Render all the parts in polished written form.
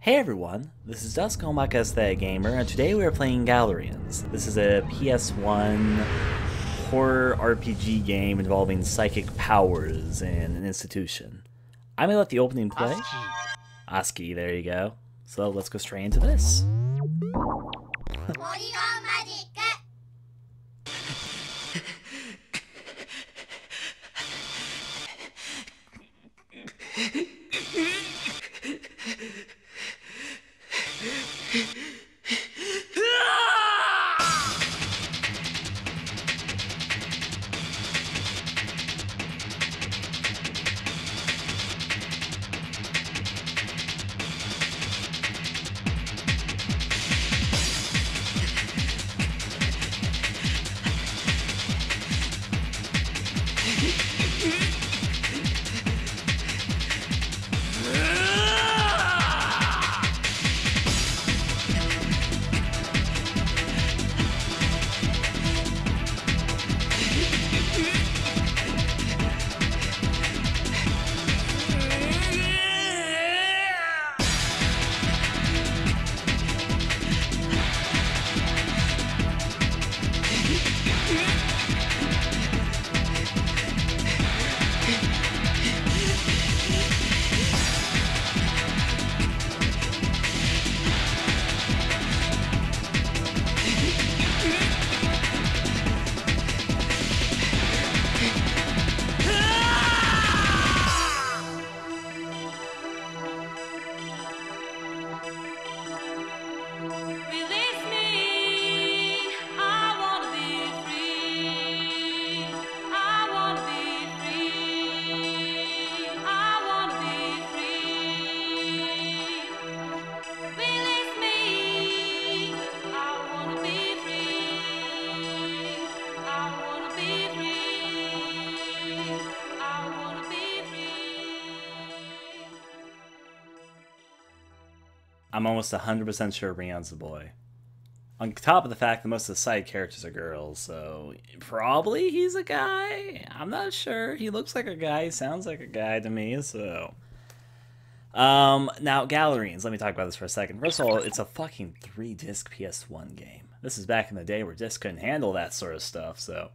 Hey everyone, this is Dusk, AestheticGamer, and today we are playing Galerians. This is a PS1 horror RPG game involving psychic powers and an institution. I'm gonna let the opening play. ASCII, there you go. So let's go straight into this. I'm almost 100% sure Rion's a boy. On top of the fact that most of the side characters are girls, so probably he's a guy? I'm not sure. He looks like a guy, he sounds like a guy to me, so... Now, Galerians, let me talk about this for a second. First of all, it's a fucking 3-disc PS1 game. This is back in the day where discs couldn't handle that sort of stuff, so...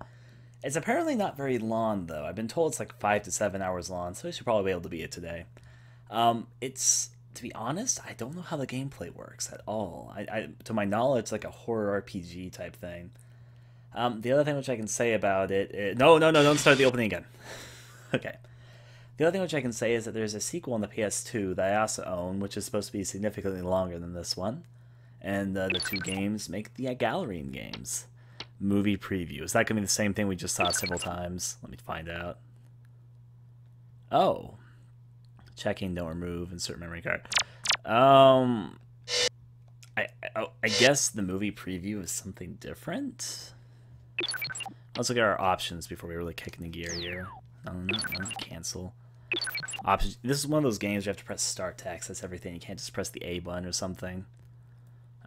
It's apparently not very long, though. I've been told it's like 5 to 7 hours long, so we should probably be able to beat it today. To be honest, I don't know how the gameplay works at all. To my knowledge, it's like a horror RPG type thing. The other thing which I can say about it... No, don't start the opening again. Okay. The other thing which I can say is that there's a sequel on the PS2 that I also own, which is supposed to be significantly longer than this one. And the two games make the Galerian games. Movie preview. Is that going to be the same thing we just saw several times? Let me find out. Oh. Checking, don't remove, insert memory card. I guess the movie preview is something different. Let's look at our options before we really kick into gear here. No, cancel. Options. This is one of those games you have to press start to access everything. You can't just press the A button or something.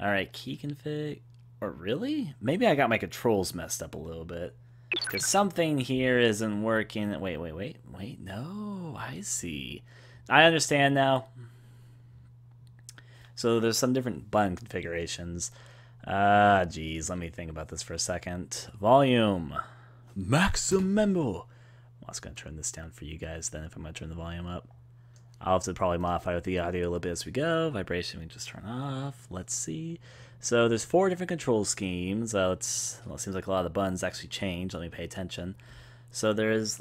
Alright, key config. Or really? Maybe I got my controls messed up a little bit. Because something here isn't working. Wait, no, I see. I understand now. So there's some different button configurations. Geez, let me think about this for a second. Volume. Maximum. I was going to turn this down for you guys then if I'm going to turn the volume up. I'll have to probably modify with the audio a little bit as we go. Vibration we can just turn off. Let's see. So there's 4 different control schemes. It seems like a lot of the buttons actually change. Let me pay attention. So there's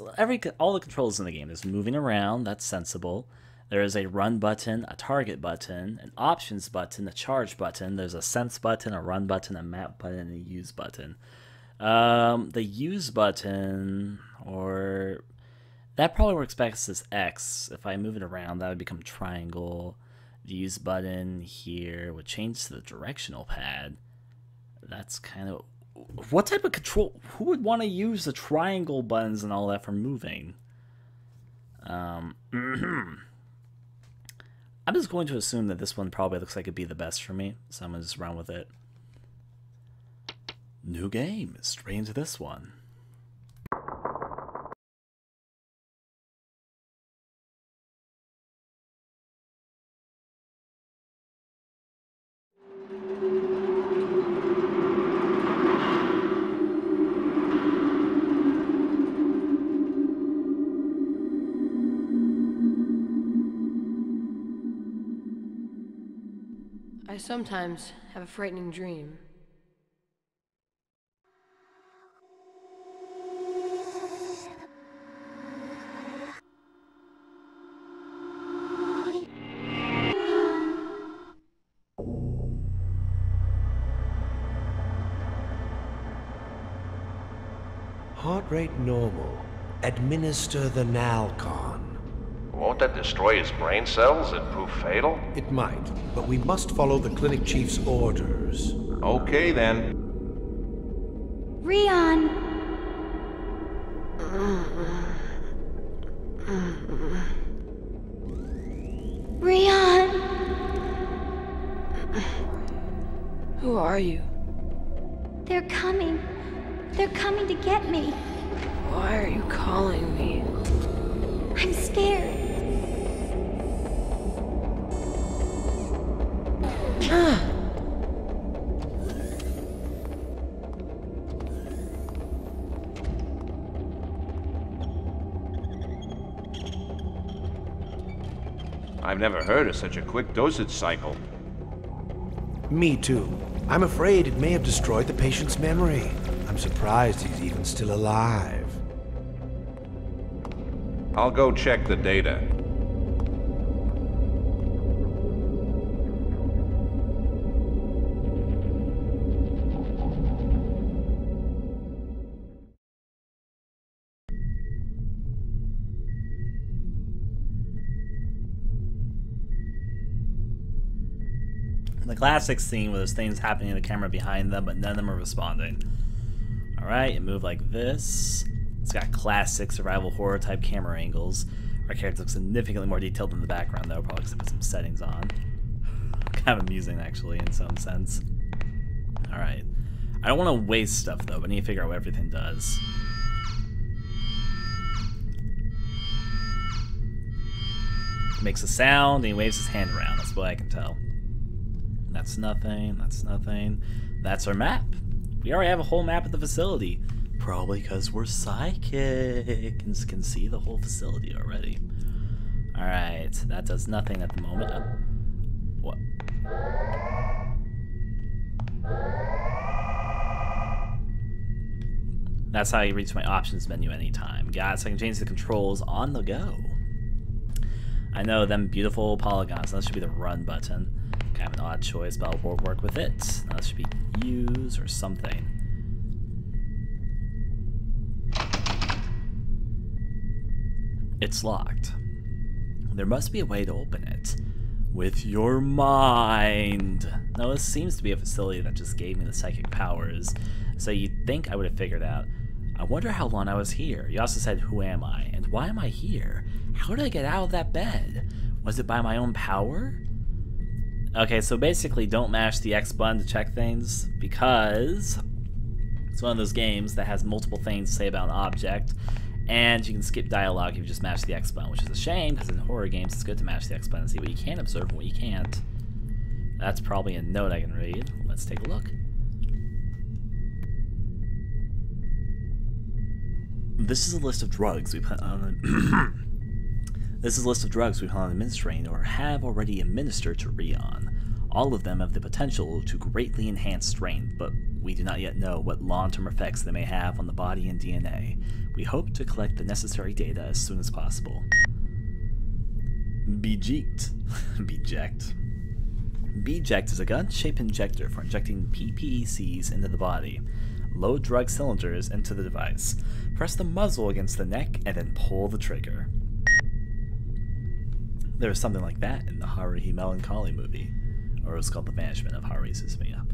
all the controls in the game. There's moving around, that's sensible. There is a run button, a target button, an options button, a charge button. There's a sense button, a run button, a map button, and a use button. The use button, or that probably works best as X. If I move it around, that would become triangle. The use button here would change to the directional pad. That's kind of... What type of control? Who would want to use the triangle buttons and all that for moving? I'm just going to assume that this one probably looks like it'd be the best for me, so I'm going to just run with it. New game, straight into this one. I sometimes have a frightening dream. Heart rate normal. Administer the Nalcon. Won't that destroy his brain cells and prove fatal? It might, but we must follow the clinic chief's orders. Okay then. Rion! Rion! Who are you? They're coming. They're coming to get me. Why are you calling me? I'm scared. I've never heard of such a quick dosage cycle. Me too. I'm afraid it may have destroyed the patient's memory. I'm surprised he's even still alive. I'll go check the data. The classic scene where there's things happening in the camera behind them, but none of them are responding. Alright, you move like this. It's got classic survival horror type camera angles. Our character looks significantly more detailed in the background though, probably because I put some settings on. Kind of amusing actually in some sense. Alright. I don't want to waste stuff though, but I need to figure out what everything does. He makes a sound and he waves his hand around, that's what I can tell. That's nothing, that's nothing. That's our map. We already have a whole map of the facility. Probably because we're psychic and can see the whole facility already. Alright, that does nothing at the moment. What? That's how you reach my options menu anytime. Got it, so I can change the controls on the go. I know them beautiful polygons. That should be the run button. Kind of an odd choice, but I'll work with it. That should be use or something. It's locked. There must be a way to open it. With your mind. Now this seems to be a facility that just gave me the psychic powers, so you'd think I would have figured out. I wonder how long I was here. You also said, who am I? And why am I here? How did I get out of that bed? Was it by my own power? Okay, so basically don't mash the X button to check things, because it's one of those games that has multiple things to say about an object, and you can skip dialogue if you just mash the X button, which is a shame, because in horror games it's good to mash the X button and see what you can observe and what you can't. That's probably a note I can read. Let's take a look. This is a list of drugs we plan on This is a list of drugs we plan on administering or have already administered to Rion. All of them have the potential to greatly enhance strength, but we do not yet know what long-term effects they may have on the body and DNA. We hope to collect the necessary data as soon as possible. Beject. Beject. Beject is a gun-shaped injector for injecting PPCs into the body. Load drug cylinders into the device. Press the muzzle against the neck and then pull the trigger. There was something like that in the Haruhi Melancholy movie. Or it was called The Vanishment of Haruhi Suzumiya.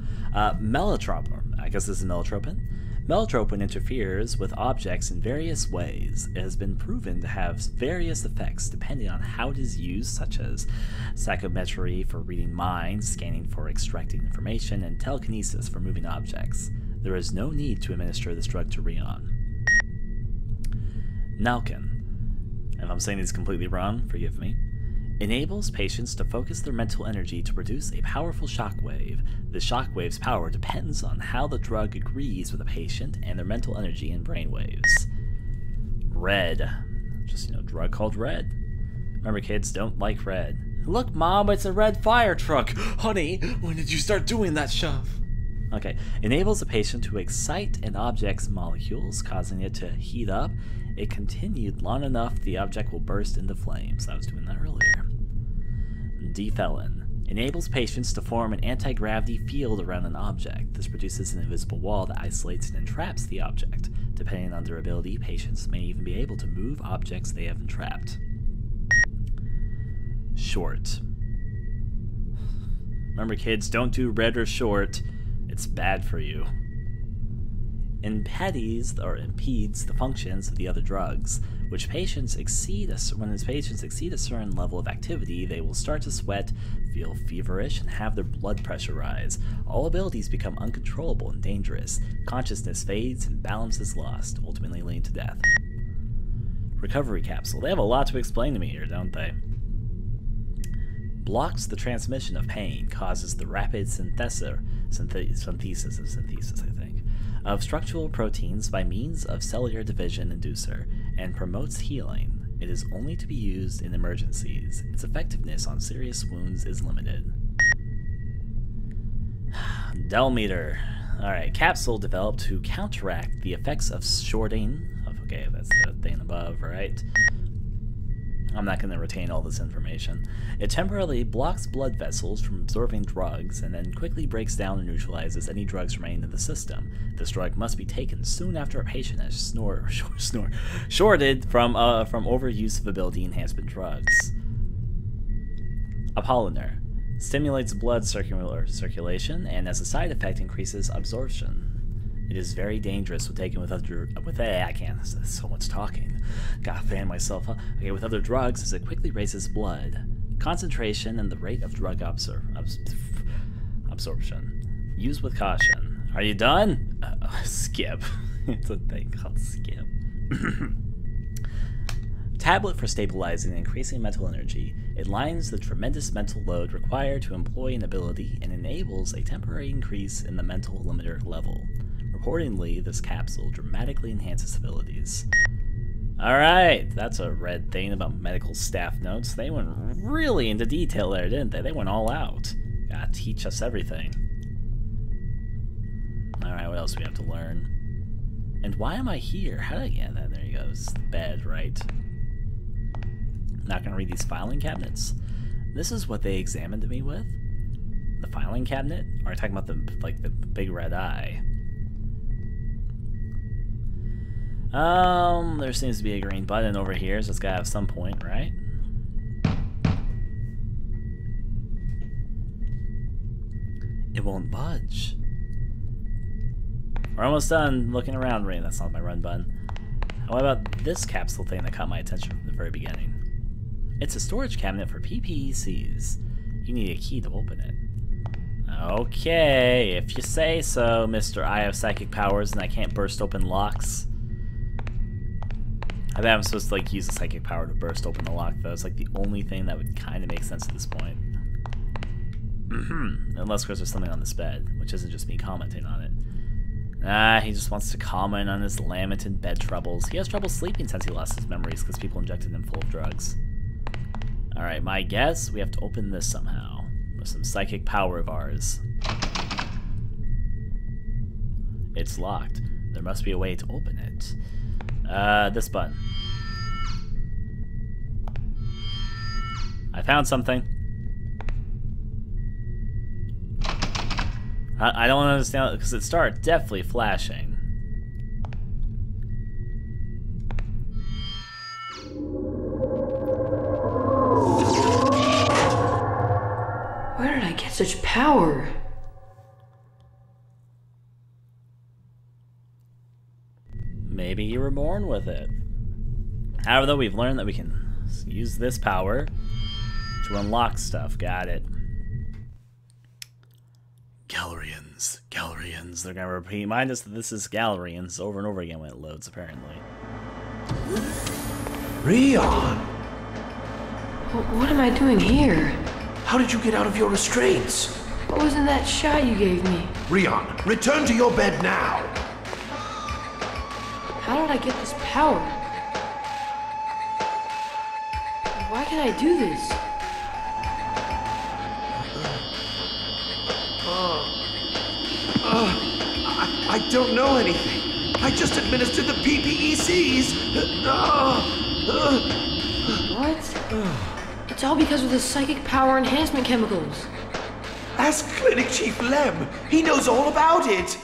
Mellotropin. I guess this is mellotropin. Mellotropin interferes with objects in various ways. It has been proven to have various effects depending on how it is used, such as psychometry for reading minds, scanning for extracting information, and telekinesis for moving objects. There is no need to administer this drug to Rion. Nalkin. If I'm saying these completely wrong, forgive me. Enables patients to focus their mental energy to produce a powerful shockwave. The shockwave's power depends on how the drug agrees with the patient and their mental energy and brainwaves. Red. Just, drug called red. Remember kids, don't like red. Look, Mom, it's a red fire truck. Honey, when did you start doing that stuff? Okay. Enables a patient to excite an object's molecules, causing it to heat up. It continued long enough the object will burst into flames. I was doing that earlier. Defelon. Enables patients to form an anti-gravity field around an object. This produces an invisible wall that isolates and entraps the object. Depending on their ability, patients may even be able to move objects they have entrapped. Short. Remember, kids, don't do red or short. It's bad for you. Impedes the functions of the other drugs, when patients exceed a certain level of activity, they will start to sweat, feel feverish, and have their blood pressure rise. All abilities become uncontrollable and dangerous. Consciousness fades and balance is lost, ultimately leading to death. Recovery capsule. They have a lot to explain to me here, don't they? Blocks the transmission of pain, causes the rapid synthesis, of structural proteins by means of cellular division inducer, and promotes healing. It is only to be used in emergencies. Its effectiveness on serious wounds is limited. Delmeter. Alright, capsule developed to counteract the effects of shorting. Okay, that's the thing above, right? I'm not going to retain all this information. It temporarily blocks blood vessels from absorbing drugs and then quickly breaks down and neutralizes any drugs remaining in the system. This drug must be taken soon after a patient has shorted from overuse of ability enhancement drugs. Apolliner. Stimulates blood circulation and as a side effect increases absorption. It is very dangerous when taken with I can't, so much talking. Gotta fan myself up. Okay, with other drugs, as it quickly raises blood concentration and the rate of drug absorption. Use with caution. Are you done? Skip. It's a thing called skip. Tablet for stabilizing and increasing mental energy. It lightens the tremendous mental load required to employ an ability and enables a temporary increase in the mental limiter level. Reportedly, this capsule dramatically enhances abilities. Alright, that's a red thing about medical staff notes. They went really into detail there, didn't they? They went all out. Gotta teach us everything. Alright, what else do we have to learn? And why am I here? How did I get that? There he goes. The bed, right? Not gonna read these filing cabinets. This is what they examined me with? The filing cabinet? Or are we talking about the big red eye? There seems to be a green button over here, so it's gotta have some point, right? It won't budge. We're almost done looking around, Rain. That's not my run button. What about this capsule thing that caught my attention from the very beginning? It's a storage cabinet for PPECs. You need a key to open it. Okay, if you say so, Mr. I have psychic powers and I can't burst open locks. I bet I'm supposed to use a psychic power to burst open the lock, though. It's the only thing that would kind of make sense at this point. Unless, of course, there's something on this bed, which isn't just me commenting on it. Nah, he just wants to comment on his lamented bed troubles. He has trouble sleeping since he lost his memories because people injected him full of drugs. Alright, my guess, we have to open this somehow. With some psychic power of ours. It's locked. There must be a way to open it. This button. I found something. I don't understand because it started definitely flashing. Where did I get such power? Maybe you were born with it. However, though, we've learned that we can use this power to unlock stuff. Got it. Galerians. Galerians. They're gonna remind us that this is Galerians over and over again when it loads, apparently. Rion! What am I doing here? How did you get out of your restraints? What was in that shot you gave me? Rion, return to your bed now! How did I get this power? Why can I do this? I don't know anything. I just administered the PPECs. What? It's all because of the psychic power enhancement chemicals. Ask Clinic Chief Lem. He knows all about it.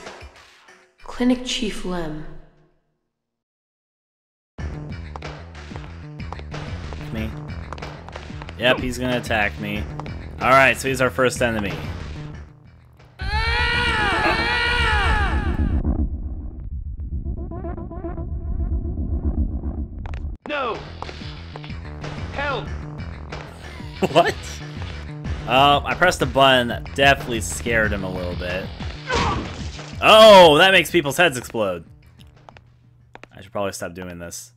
Clinic Chief Lem. Me. Yep, he's gonna attack me. Alright, so he's our first enemy. No. Help. What? I pressed a button that definitely scared him a little bit. Oh, that makes people's heads explode. I should probably stop doing this.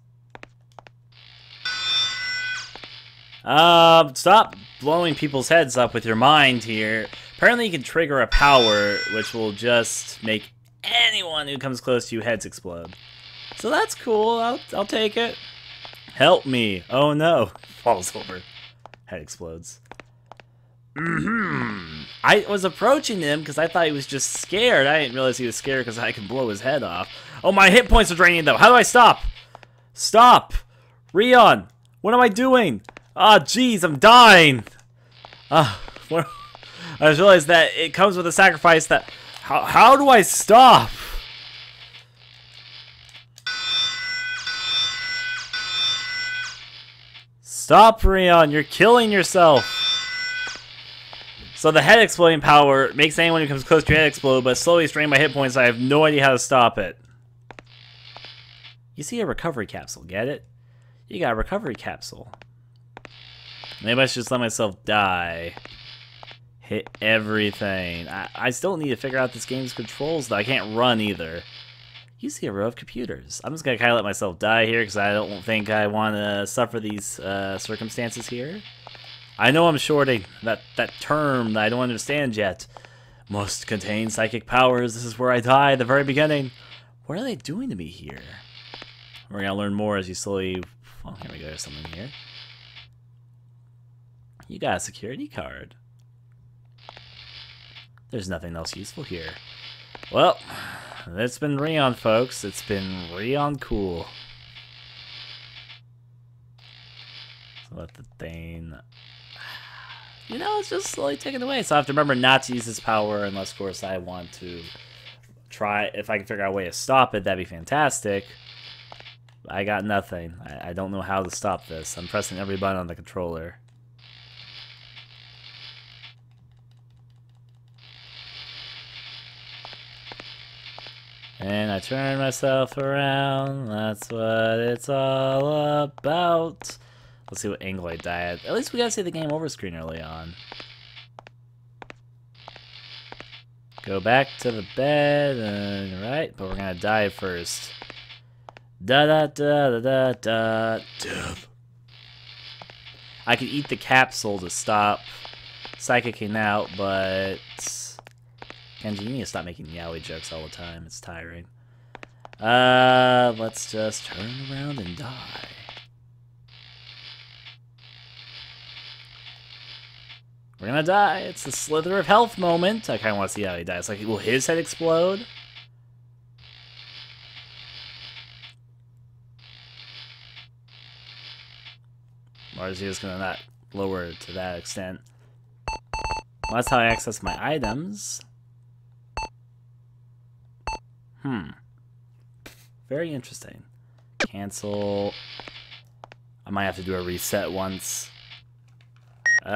Stop blowing people's heads up with your mind here. Apparently you can trigger a power which will just make anyone who comes close to you heads explode. So that's cool, I'll take it. Help me. Oh no. Falls over. Head explodes. I was approaching him because I thought he was just scared. I didn't realize he was scared because I could blow his head off. Oh, my hit points are draining though. How do I stop? Stop! Rion! What am I doing? Ah, jeez, I'm dying! I just realized that it comes with a sacrifice that... How do I stop? Stop, Rion! You're killing yourself! So the head exploding power makes anyone who comes close to your head explode, but slowly drain my hit points, so I have no idea how to stop it. You see a recovery capsule, get it? You got a recovery capsule. Maybe I should just let myself die. Hit everything. I still need to figure out this game's controls, though. I can't run either. You see a row of computers. I'm just going to kind of let myself die here, because I don't think I want to suffer these circumstances here. I know I'm shorting that term that I don't understand yet. Must contain psychic powers. This is where I die at the very beginning. What are they doing to me here? We're going to learn more as you slowly... Oh, here we go. There's something here. You got a security card. There's nothing else useful here. Well, it's been Rion, folks. It's been Rion cool. So let the thing... You know, it's just slowly taken away. So I have to remember not to use this power unless, of course, I want to try. If I can figure out a way to stop it, that'd be fantastic. I got nothing. I don't know how to stop this. I'm pressing every button on the controller. And I turn myself around. That's what it's all about. Let's see what angle I die at. At least we gotta see the game over screen early on. Go back to the bed, and right, but we're gonna die first. Da da da da da da. I could eat the capsule to stop psychicking out, but Kenji, you need to stop making yaoi jokes all the time. It's tiring. Let's just turn around and die. We're gonna die. It's the slither of health moment. I kind of want to see how he dies. Like, will his head explode? Or is he just gonna not lower it to that extent? Well, that's how I access my items. Very interesting. Cancel. I might have to do a reset once. You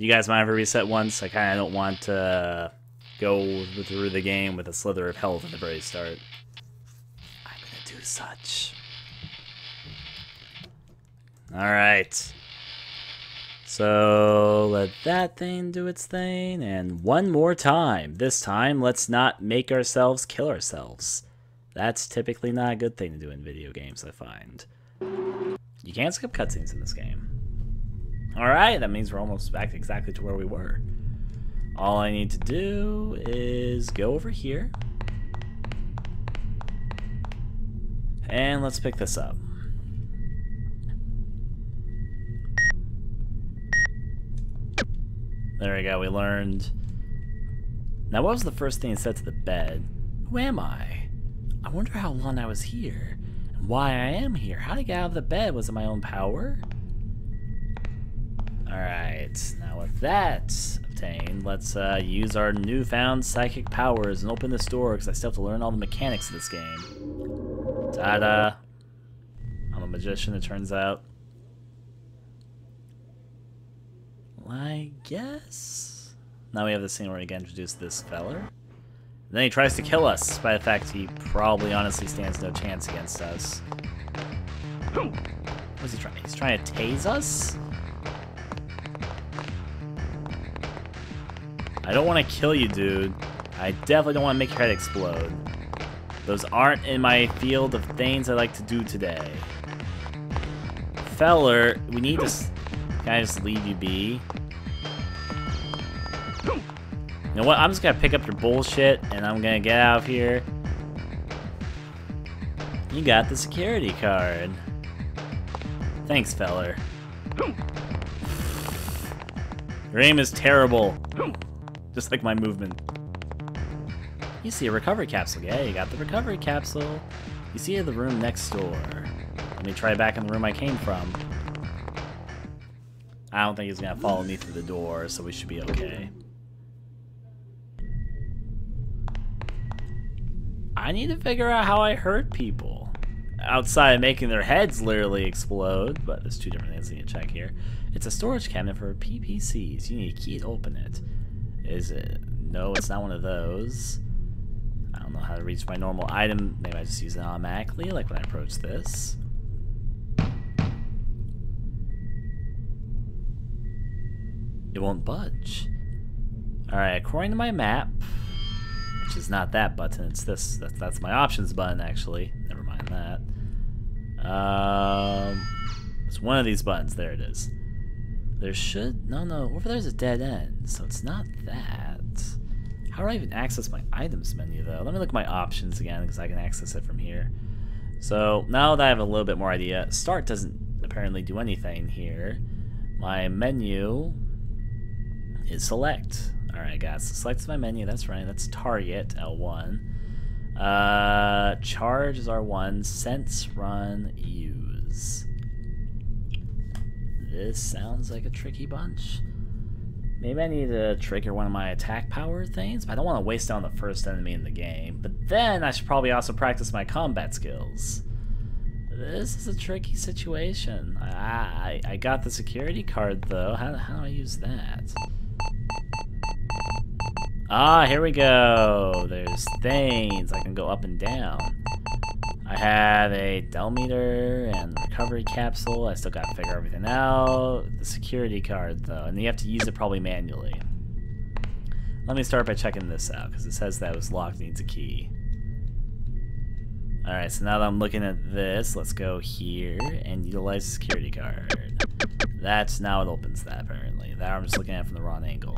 guys might have a reset once. I kind of don't want to go through the game with a slither of health at the very start. I'm gonna do such. Alright. So, let that thing do its thing, and one more time. This time, let's not make ourselves kill ourselves. That's typically not a good thing to do in video games, I find. You can't skip cutscenes in this game. Alright, that means we're almost back exactly to where we were. All I need to do is go over here. And let's pick this up. There we go, we learned Now, what was the first thing he said to the bed? Who am I? I wonder how long I was here, and why I am here. How did I get out of the bed? Was it my own power? Alright, now with that obtained, let's use our newfound psychic powers and open this door, because I still have to learn all the mechanics of this game. Ta-da! I'm a magician, it turns out. Well, I guess... Now we have this scene where we get introduced to this feller. And then he tries to kill us, despite the fact he probably honestly stands no chance against us. What's he trying? He's trying to tase us? I don't want to kill you, dude. I definitely don't want to make your head explode. Those aren't in my field of things I like to do today. Feller, we need to... Can I just leave you be? You know what? I'm just gonna pick up your bullshit and I'm gonna get out of here. You got the security card. Thanks, feller. Your aim is terrible. Just like my movement. You see a recovery capsule. Yeah, you got the recovery capsule. You see the room next door. Let me try back in the room I came from. I don't think he's gonna follow me through the door, so we should be okay. I need to figure out how I hurt people. Outside of making their heads literally explode, but there's two different things I need to check here. It's a storage cabinet for PPCs. You need a key to open it. Is it? No, it's not one of those. I don't know how to reach my normal item. Maybe I just use it automatically, like when I approach this. It won't budge. Alright, according to my map, which is not that button, it's this. That's my options button, actually. Never mind that. It's one of these buttons. There it is. There should... No, over there's a dead end, so it's not that. How do I even access my items menu, though? Let me look at my options again, because I can access it from here. So, now that I have a little bit more idea, start doesn't apparently do anything here. My menu is select. Alright, guys, so select my menu, that's right, that's target, L1. Charge is R1, sense, run, use. This sounds like a tricky bunch. Maybe I need to trigger one of my attack power things, but I don't want to waste down the first enemy in the game. But then I should probably also practice my combat skills. This is a tricky situation. I got the security card, though. How do I use that? Ah, here we go. There's things. I can go up and down. I have a Delmeter and recovery capsule. I still gotta figure everything out. The security card, though, and you have to use it probably manually. Let me start by checking this out, because it says that it was locked, needs a key. Alright, so now that I'm looking at this, let's go here and utilize the security card. That's now it opens that, apparently. That I'm just looking at it from the wrong angle.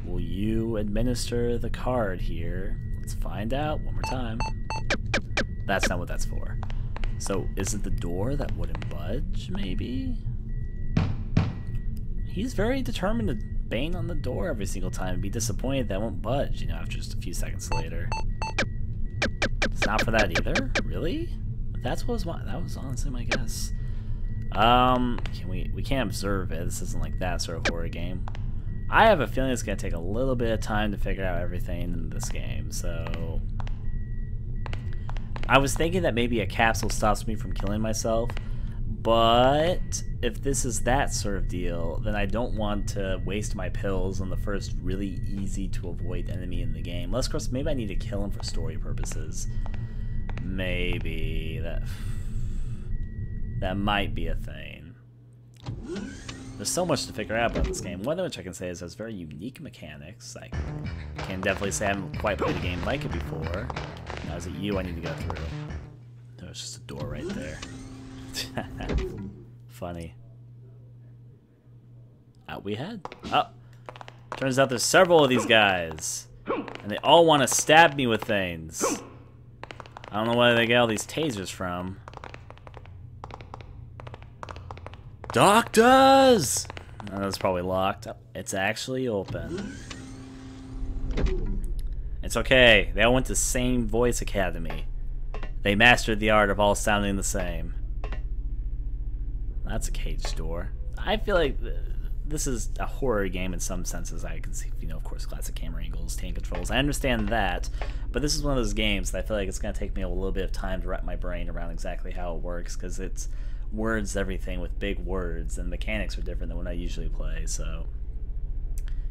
Will you administer the card here? Let's find out one more time. That's not what that's for. So, is it the door that wouldn't budge, maybe? He's very determined to bang on the door every single time and be disappointed that it won't budge, you know, after just a few seconds later. It's not for that either? Really? That was honestly my guess. We can't observe it. This isn't like that sort of horror game. I have a feeling it's gonna take a little bit of time to figure out everything in this game, so... I was thinking that maybe a capsule stops me from killing myself, but if this is that sort of deal, then I don't want to waste my pills on the first really easy to avoid enemy in the game. Unless, of course, maybe I need to kill him for story purposes. Maybe that might be a thing. There's so much to figure out about this game. One thing which I can say is it has very unique mechanics. I can definitely say I haven't quite played a game like it before. Now, is it you I need to go through? There's just a door right there. Funny. Out we head. Oh, turns out there's several of these guys, and they all want to stab me with things. I don't know where they get all these tasers from. Doctors! Oh, that's probably locked. Oh, it's actually open. It's okay. They all went to the same voice academy. They mastered the art of all sounding the same. That's a cage door. I feel like this is a horror game in some senses. I can see, you know, of course, classic camera angles, tank controls. I understand that, but this is one of those games that I feel like it's going to take me a little bit of time to wrap my brain around exactly how it works, because it's words everything with big words, and mechanics are different than what I usually play, so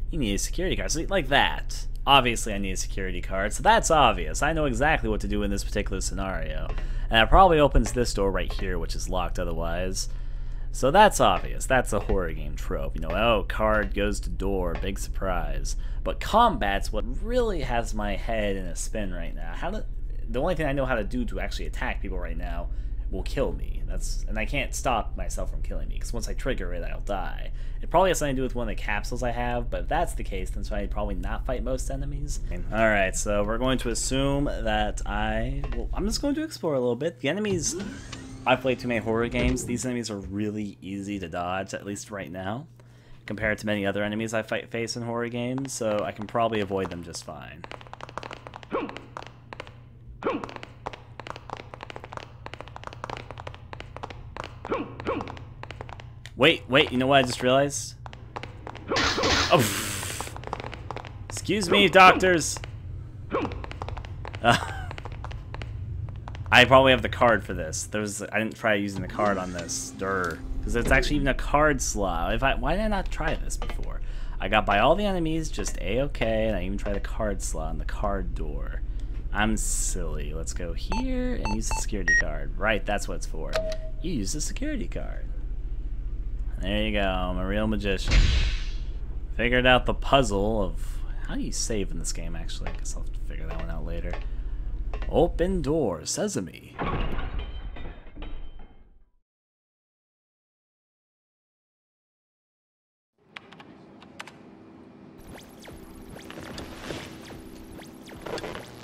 you need a security card. So like that. Obviously I need a security card, so that's obvious. I know exactly what to do in this particular scenario. And it probably opens this door right here, which is locked otherwise. So that's obvious. That's a horror game trope. You know, oh, card goes to door, big surprise. But combat's what really has my head in a spin right now. The only thing I know how to do to actually attack people right now will kill me. And I can't stop myself from killing me, because once I trigger it, I'll die. It probably has something to do with one of the capsules I have, but if that's the case, then I'd probably not fight most enemies. Alright, so we're going to assume that I'm just going to explore a little bit. The enemies, I've played too many horror games. These enemies are really easy to dodge, at least right now, compared to many other enemies I face in horror games, so I can probably avoid them just fine. Wait, you know what I just realized? Oh, excuse me, doctors! I probably have the card for this. I didn't try using the card on this. Because it's actually even a card slot. Why did I not try this before? I got by all the enemies, just A-okay, and I even tried the card slot on the card door. I'm silly. Let's go here and use the security card. Right, that's what it's for. You use the security card. There you go, I'm a real magician. Figured out the puzzle of how do you save in this game, actually. I guess I'll have to figure that one out later. Open door, sesame.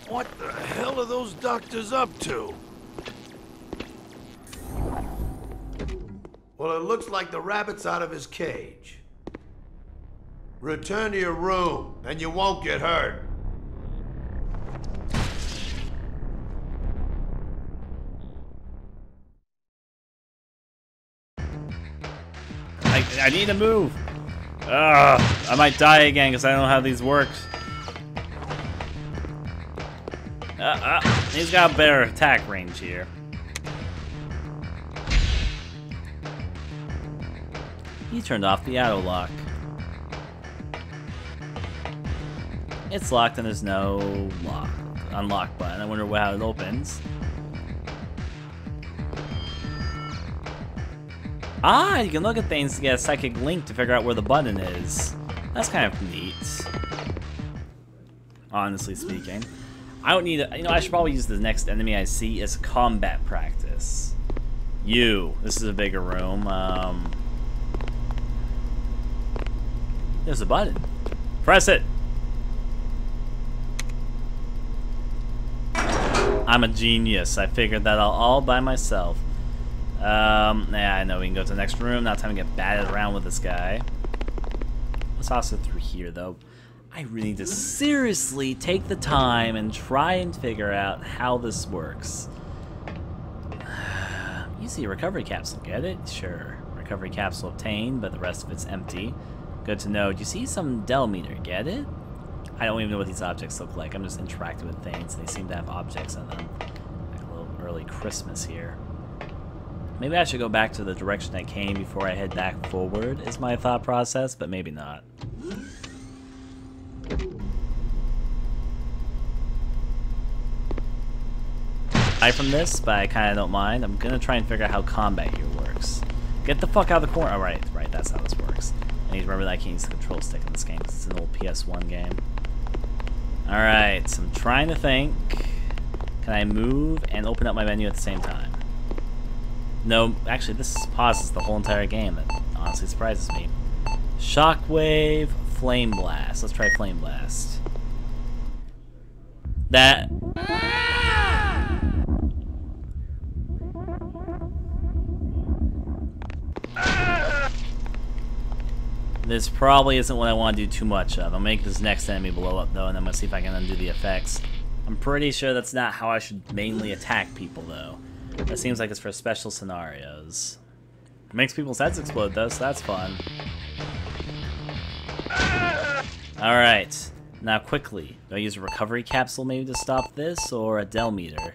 What the hell are those doctors up to? Well, it looks like the rabbit's out of his cage. Return to your room, and you won't get hurt. I need to move. I might die again because I don't know how these work. He's got a better attack range here. He turned off the auto lock. It's locked and there's no unlock button. I wonder how it opens. Ah, you can look at things to get a psychic link to figure out where the button is. That's kind of neat. Honestly speaking. I don't need I should probably use the next enemy I see as combat practice. This is a bigger room. There's a button. Press it! I'm a genius. I figured that out all by myself. Yeah, I know we can go to the next room. Now time to get batted around with this guy. Let's also through here, though. I really need to seriously take the time and try and figure out how this works. You see a recovery capsule, get it? Sure. Recovery capsule obtained, but the rest of it's empty. Good to know. Do you see some Dell meter, get it? I don't even know what these objects look like. I'm just interacting with things. They seem to have objects in them. Like a little early Christmas here. Maybe I should go back to the direction I came before I head back forward, is my thought process, but maybe not. Aside from this, but I kind of don't mind. I'm going to try and figure out how combat here works. Get the fuck out of the corner. Oh, right, that's how this works. I need to remember that I can't use the control stick in this game because it's an old PS1 game. Alright, so I'm trying to think. Can I move and open up my menu at the same time? No, actually this pauses the whole entire game. That honestly surprises me. Shockwave, Flame Blast. Let's try Flame Blast. That... This probably isn't what I want to do too much of. I'll make this next enemy blow up, though, and I'm going to see if I can undo the effects. I'm pretty sure that's not how I should mainly attack people, though. That seems like it's for special scenarios. It makes people's heads explode, though, so that's fun. Alright. Now, quickly. Do I use a recovery capsule maybe to stop this, or a Del meter?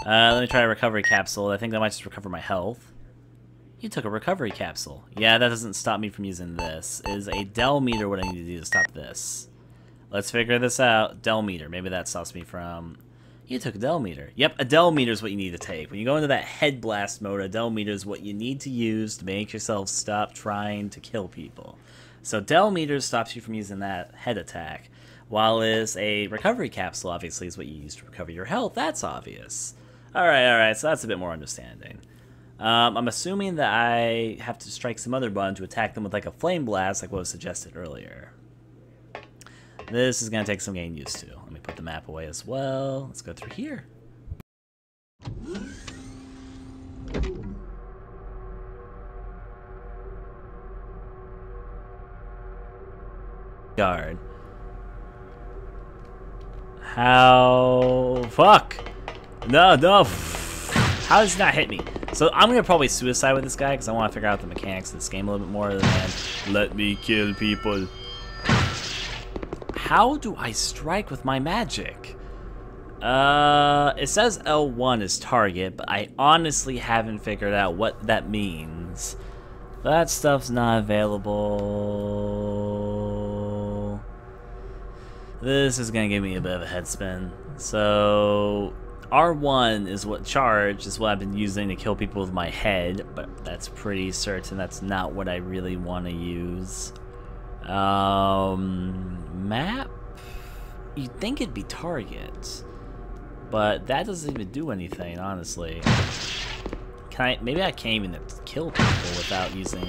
Let me try a recovery capsule. I think that might just recover my health. You took a recovery capsule. Yeah, that doesn't stop me from using this. Is a Del meter what I need to do to stop this? Let's figure this out. Del meter. Maybe that stops me from... You took a Del meter. Yep, a Del meter is what you need to take. When you go into that head blast mode, a Del meter is what you need to use to make yourself stop trying to kill people. So Del meter stops you from using that head attack. While is a recovery capsule, obviously, is what you use to recover your health. That's obvious. Alright, so that's a bit more understanding. I'm assuming that I have to strike some other button to attack them with like a flame blast, like what was suggested earlier. This is going to take some getting used to. Let me put the map away as well. Let's go through here. Guard. How... Fuck! No! How does he not hit me? So I'm going to probably suicide with this guy because I want to figure out the mechanics of this game a little bit more than let me kill people. How do I strike with my magic? It says L1 is target, but I honestly haven't figured out what that means. That stuff's not available. This is going to give me a bit of a head spin. So... R1 is what charge is what I've been using to kill people with my head, but that's pretty certain that's not what I really want to use. Map? You'd think it'd be target, but that doesn't even do anything, honestly. Maybe I can't even kill people without using...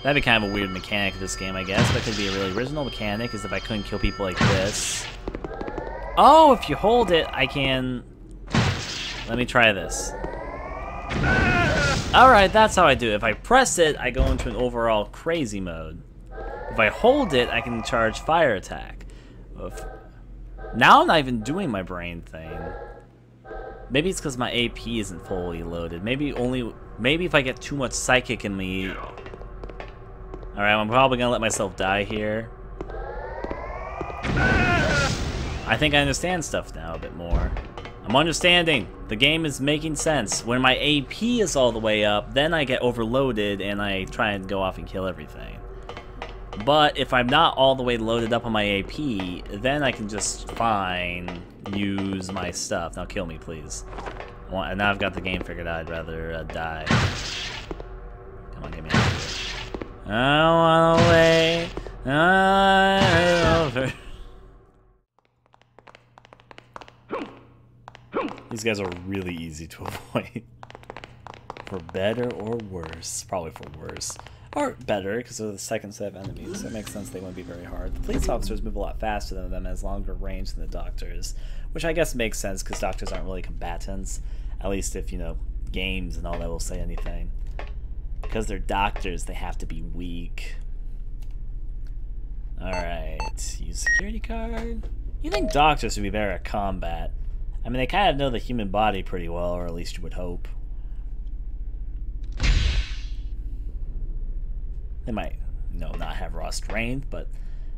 That'd be kind of a weird mechanic of this game, I guess. That could be a really original mechanic, is if I couldn't kill people like this. Oh, if you hold it, I can... Let me try this. Alright, that's how I do it. If I press it, I go into an overall crazy mode. If I hold it, I can charge fire attack. Now I'm not even doing my brain thing. Maybe it's because my AP isn't fully loaded. Maybe if I get too much psychic in me... Alright, I'm probably gonna let myself die here. I think I understand stuff now a bit more. I'm understanding. The game is making sense. When my AP is all the way up, then I get overloaded and I try and go off and kill everything. But if I'm not all the way loaded up on my AP, then I can just fine use my stuff. Now kill me, please. And now I've got the game figured out. I'd rather die. Come on, get me out of here. I wanna wait. Over. These guys are really easy to avoid. For better or worse. Probably for worse. Or better, because they're the second set of enemies. So it makes sense they wouldn't be very hard. The police officers move a lot faster than them, has longer range than the doctors. Which I guess makes sense, because doctors aren't really combatants. At least if, you know, games and all that will say anything. Because they're doctors, they have to be weak. Alright. Use security card. You think doctors would be better at combat. I mean, they kind of know the human body pretty well, or at least you would hope. They might, you know, not have raw strength, but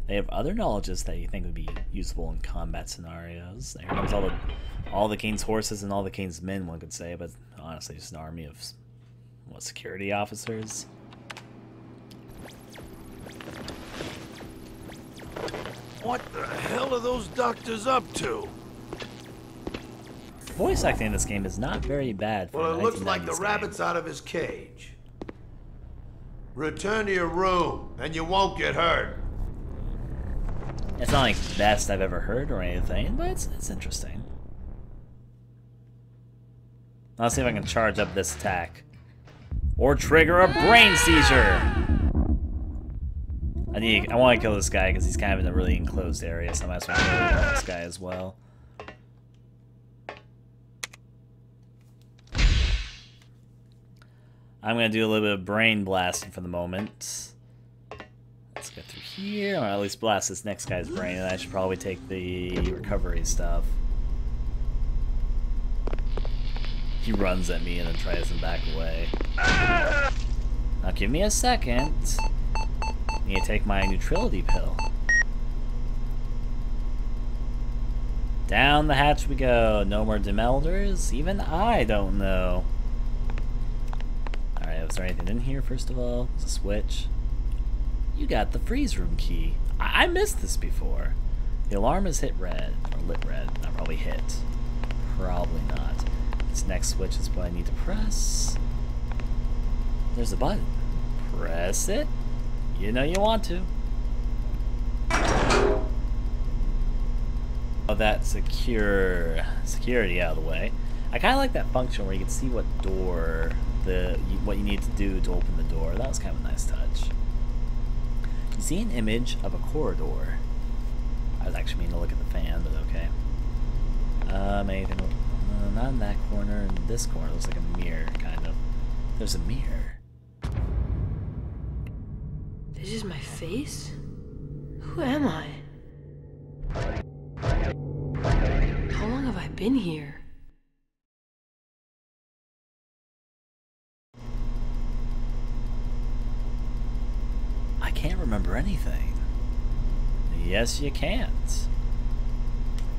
they have other knowledges that you think would be useful in combat scenarios. There comes all the king's horses and all the king's men, one could say, but honestly, just an army of, what, security officers? What the hell are those doctors up to? Voice acting in this game is not very bad for Well, a it looks like the 1990s rabbit's out of his cage. Return to your room, and you won't get hurt. It's not like the best I've ever heard or anything, but it's interesting. Let's see if I can charge up this attack. Or trigger a brain seizure! I want to kill this guy because he's kind of in a really enclosed area, so I might as well kill this guy as well. I'm going to do a little bit of brain blasting for the moment. Let's get through here, or at least blast this next guy's brain, and I should probably take the recovery stuff. He runs at me and then tries to back away. Now give me a second. I need to take my neutrality pill. Down the hatch we go. No more demelders? Even I don't know. Alright, was there anything in here first of all? There's a switch. You got the freeze room key. I missed this before. The alarm is hit red, or lit red. Not probably hit. Probably not. This next switch is what I need to press. There's a button. Press it. You know you want to. Oh, that security out of the way. I kind of like that function where you can see what door what you need to do to open the door. That was kind of a nice touch. You see an image of a corridor. I was actually meaning to look at the fan, but okay. Anything? Not in that corner. In this corner, looks like a mirror, kind of. There's a mirror. This is my face? Who am I? How long have I been here? I can't remember anything. Yes, you can't.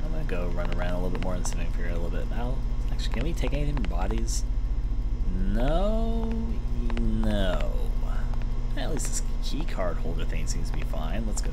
I'm gonna go run around a little bit more and see if I can figure out a little bit out. Actually, can we take anything from bodies? No. At least this key card holder thing seems to be fine. Let's go